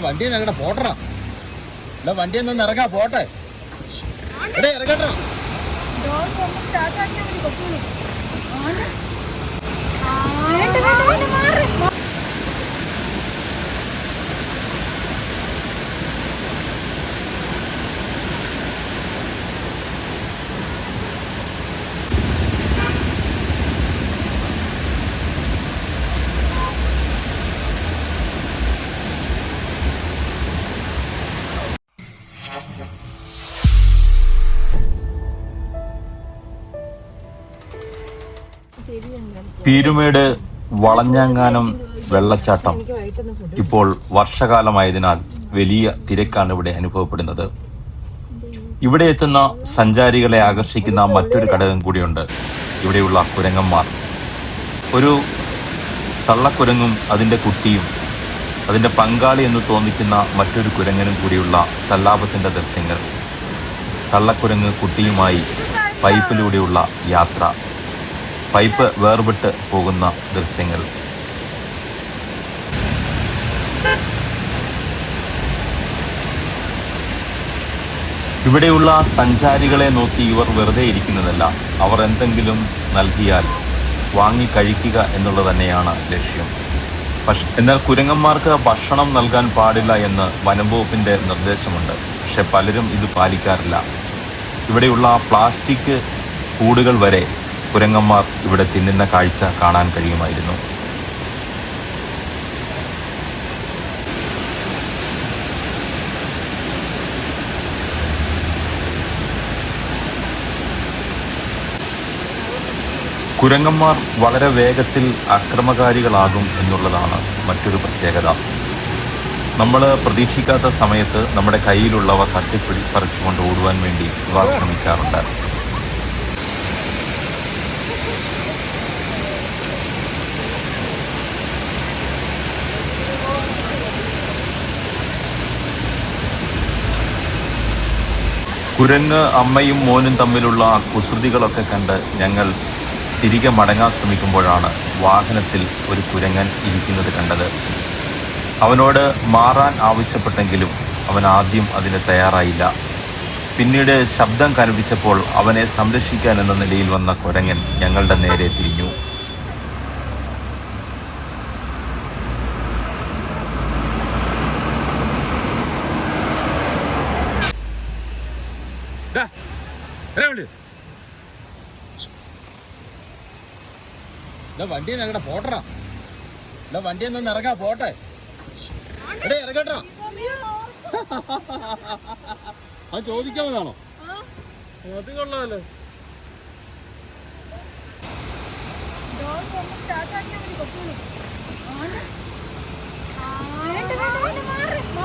വണ്ടി ഞങ്ങളുടെ പോട്ടറാ. വണ്ടി ഒന്ന് ഇറങ്ങാ പോട്ടെ. ഇറങ്ങട്ടോ. പീരുമേട് വളഞ്ഞാങ്ങാനം വെള്ളച്ചാട്ടം ഇപ്പോൾ വർഷകാലമായതിനാൽ വലിയ തിരക്കാണ് ഇവിടെ അനുഭവപ്പെടുന്നത്. ഇവിടെ എത്തുന്ന സഞ്ചാരികളെ ആകർഷിക്കുന്ന മറ്റൊരു ഘടകം കൂടിയുണ്ട്. ഇവിടെയുള്ള കുരങ്ങന്മാർ. ഒരു തള്ളക്കുരങ്ങും അതിൻ്റെ കുട്ടിയും അതിൻ്റെ പങ്കാളി എന്ന് തോന്നിക്കുന്ന മറ്റൊരു കുരങ്ങനും കൂടിയുള്ള സല്ലാപത്തിൻ്റെ ദൃശ്യങ്ങൾ. തള്ളക്കുരങ്ങ് കുട്ടിയുമായി പൈപ്പിലൂടെയുള്ള യാത്ര, പൈപ്പ് വേർപെട്ട് പോകുന്ന ദൃശ്യങ്ങൾ. ഇവിടെയുള്ള സഞ്ചാരികളെ നോക്കി ഇവർ വെറുതെ ഇരിക്കുന്നതല്ല. അവർ എന്തെങ്കിലും നൽകിയാൽ വാങ്ങി കഴിക്കുക എന്നുള്ളത് തന്നെയാണ് ലക്ഷ്യം. എന്നാൽ കുരങ്ങന്മാർക്ക് ഭക്ഷണം നൽകാൻ പാടില്ല എന്ന് വനംവകുപ്പിൻ്റെ നിർദ്ദേശമുണ്ട്. പക്ഷെ പലരും ഇത് പാലിക്കാറില്ല. ഇവിടെയുള്ള പ്ലാസ്റ്റിക് കൂടുകൾ വരെ കുരങ്ങന്മാർ ഇവിടെ തിന്നുന്ന കാഴ്ച കാണാൻ കഴിയുമായിരുന്നു. കുരങ്ങന്മാർ വളരെ വേഗത്തിൽ അക്രമകാരികളാകും എന്നുള്ളതാണ് മറ്റൊരു പ്രത്യേകത. നമ്മൾ പ്രതീക്ഷിക്കാത്ത സമയത്ത് നമ്മുടെ കയ്യിലുള്ളവ പറിച്ചുകൊണ്ട് ഓടുവാൻ വേണ്ടി ഇവ ശ്രമിക്കാറുണ്ട്. കുരങ്ങ് അമ്മയും മോനും തമ്മിലുള്ള കുസൃതികളൊക്കെ കണ്ട് ഞങ്ങൾ തിരികെ മടങ്ങാൻ ശ്രമിക്കുമ്പോഴാണ് വാഹനത്തിൽ ഒരു കുരങ്ങൻ ഇരിക്കുന്നത് കണ്ടത്. അവനോട് മാറാൻ ആവശ്യപ്പെട്ടെങ്കിലും അവൻ ആദ്യം അതിന് തയ്യാറായില്ല. പിന്നീട് ശബ്ദം കനപ്പിച്ചപ്പോൾ അവനെ സംരക്ഷിക്കാൻ എന്ന നിലയിൽ വന്ന കുരങ്ങൻ ഞങ്ങളുടെ നേരെ തിരിഞ്ഞു. വണ്ടി ഞങ്ങളുടെ പോട്ടറാ. വണ്ടി ഒന്ന് ഇറങ്ങാ പോട്ടെ. ഇറങ്ങട്ടോ. അത് ചോദിക്കാമെന്നാണോ? അത് കൊള്ളാമല്ലോ. ഡോർ സ്റ്റാർട്ട് ആക്കിയാൽ മതി.